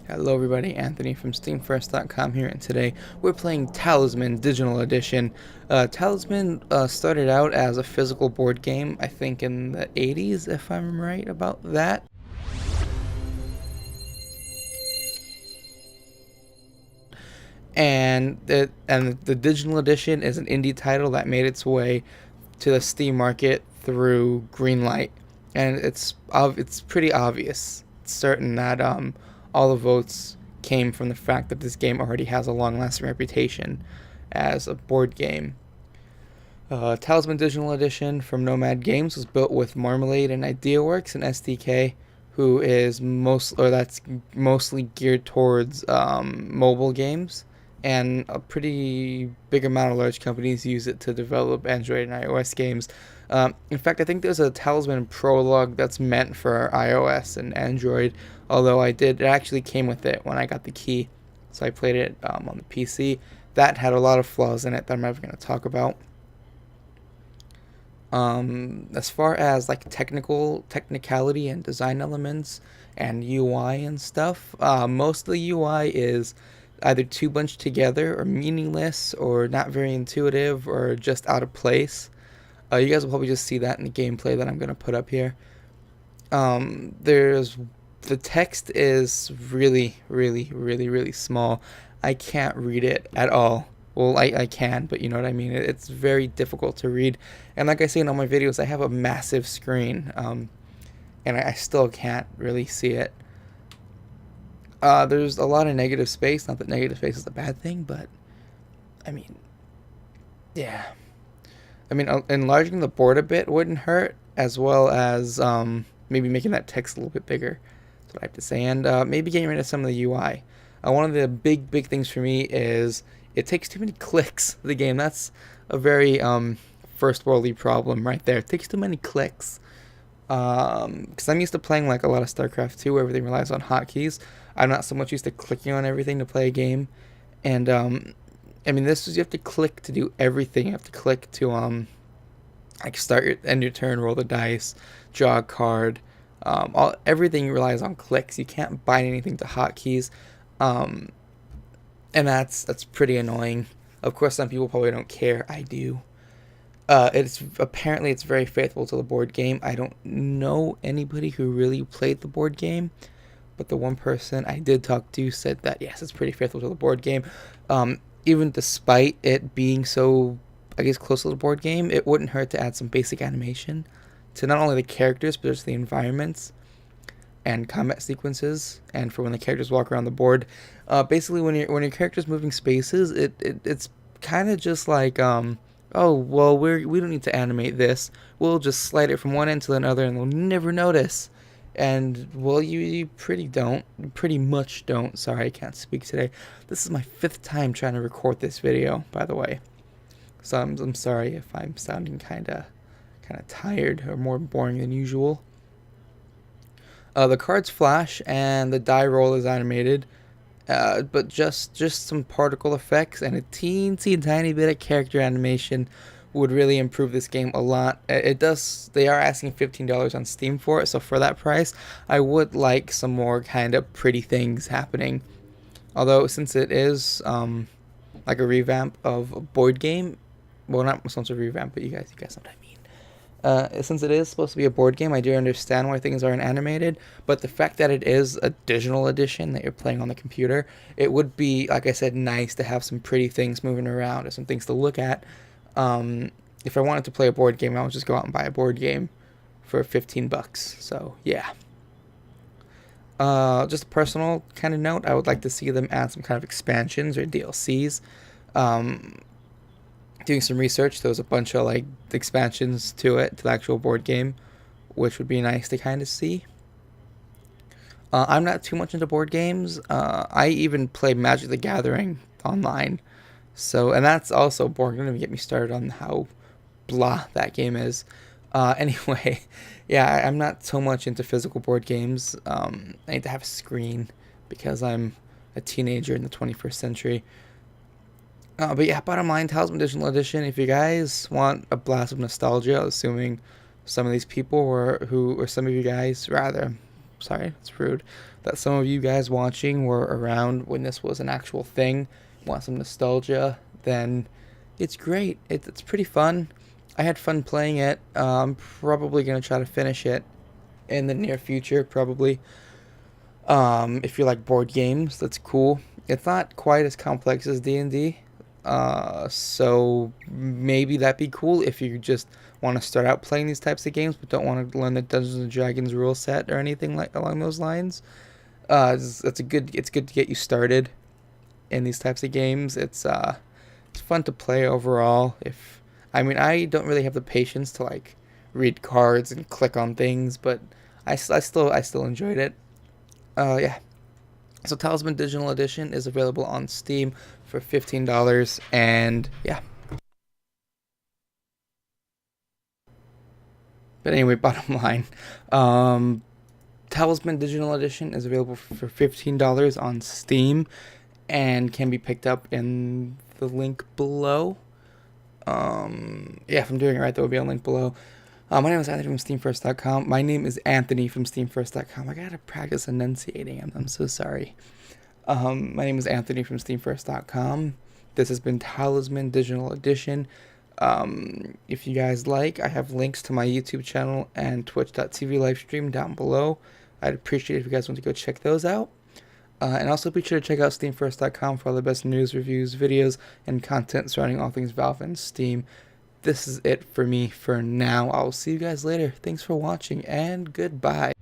Hello everybody, Anthony from SteamFirst.com here, and today we're playing Talisman Digital Edition. Talisman started out as a physical board game, I think in the 80s, if I'm right about that. And the digital edition is an indie title that made its way to the Steam market through Greenlight, and it's pretty obvious, it's certain that all the votes came from the fact that this game already has a long-lasting reputation as a board game. Talisman Digital Edition from Nomad Games was built with Marmalade and IdeaWorks and SDK, that's mostly geared towards mobile games, and a pretty big amount of large companies use it to develop Android and iOS games. In fact, I think there's a Talisman prologue that's meant for iOS and Android, although it actually came with it when I got the key, so I played it on the PC. That had a lot of flaws in it that I'm never going to talk about. As far as like technicality and design elements and UI and stuff, most of the UI is either too bunched together or meaningless or not very intuitive or just out of place. You guys will probably just see that in the gameplay that I'm going to put up here. The text is really, really, really, really small. I can't read it at all. Well, I can, but you know what I mean. It's very difficult to read. And like I say in all my videos, I have a massive screen, and I still can't really see it. There's a lot of negative space. Not that negative space is a bad thing, but I mean, yeah. I mean, enlarging the board a bit wouldn't hurt, as well as maybe making that text a little bit bigger. That's what I have to say. And maybe getting rid of some of the UI. One of the big things for me is it takes too many clicks. The game, that's a very first worldly problem right there. It takes too many clicks. Because I'm used to playing like a lot of StarCraft 2 where everything relies on hotkeys. I'm not so much used to clicking on everything to play a game. And I mean, this is, you have to click to do everything. You have to click to like end your turn, roll the dice, draw a card. Everything relies on clicks. You can't bind anything to hotkeys. And that's pretty annoying. Of course, some people probably don't care. I do. It's very faithful to the board game. I don't know anybody who really played the board game, but the one person I did talk to said that yes, it's pretty faithful to the board game. Even despite it being so, I guess, close to the board game, it wouldn't hurt to add some basic animation to not only the characters but just the environments and combat sequences, and for when the characters walk around the board. Basically, when your character's moving spaces, it's kind of just like oh well, we don't need to animate this. We'll just slide it from one end to another, and they'll never notice. And well, you pretty much don't. Sorry, I can't speak today. This is my 5th time trying to record this video, by the way. So I'm sorry if I'm sounding kind of tired or more boring than usual. The cards flash and the die roll is animated, but just some particle effects and a teensy tiny bit of character animation would really improve this game a lot. They are asking $15 on Steam for it, so for that price, I would like some more kind of pretty things happening. Although since it is like a revamp of a board game, well, not so much a revamp, but you guys know what I mean. Since it is supposed to be a board game, I do understand why things aren't animated, but the fact that it is a digital edition that you're playing on the computer, it would be, like I said, nice to have some pretty things moving around or some things to look at. If I wanted to play a board game, I would just go out and buy a board game for $15. So, yeah. Just a personal kind of note, I would like to see them add some kind of expansions or DLCs. Doing some research, there was a bunch of like expansions to the actual board game, which would be nice to kind of see. I'm not too much into board games. I even play Magic the Gathering online, and that's also boring. Don't even get me started on how blah that game is. Anyway, yeah, I'm not so much into physical board games. I need to have a screen because I'm a teenager in the 21st century. But yeah, bottom line, Talisman Digital Edition, if you guys want a blast of nostalgia, assuming some of these people or some of you guys, rather, sorry, it's rude, that some of you guys watching were around when this was an actual thing, want some nostalgia, then it's great. It's pretty fun. I had fun playing it. I'm probably going to try to finish it in the near future, probably. If you like board games, that's cool. It's not quite as complex as D&D, so maybe that'd be cool if you just want to start out playing these types of games, but don't want to learn the Dungeons and Dragons rule set or anything like along those lines. It's good to get you started in these types of games. It's fun to play overall. If I mean, I don't really have the patience to like read cards and click on things, but I still enjoyed it. Yeah. So Talisman Digital Edition is available on Steam for $15, and yeah. But anyway, bottom line, um, Talisman Digital Edition is available for $15 on Steam, and can be picked up in the link below. Yeah, if I'm doing it right, there will be a link below. My name is Anthony from SteamFirst.com. My name is Anthony from SteamFirst.com. I gotta practice enunciating. I'm so sorry. My name is Anthony from SteamFirst.com. This has been Talisman Digital Edition. If you guys like, I have links to my YouTube channel and Twitch.tv live stream down below. I'd appreciate it if you guys want to go check those out. And also be sure to check out SteamFirst.com for all the best news, reviews, videos, and content surrounding all things Valve and Steam. This is it for me for now. I will see you guys later. Thanks for watching, and goodbye.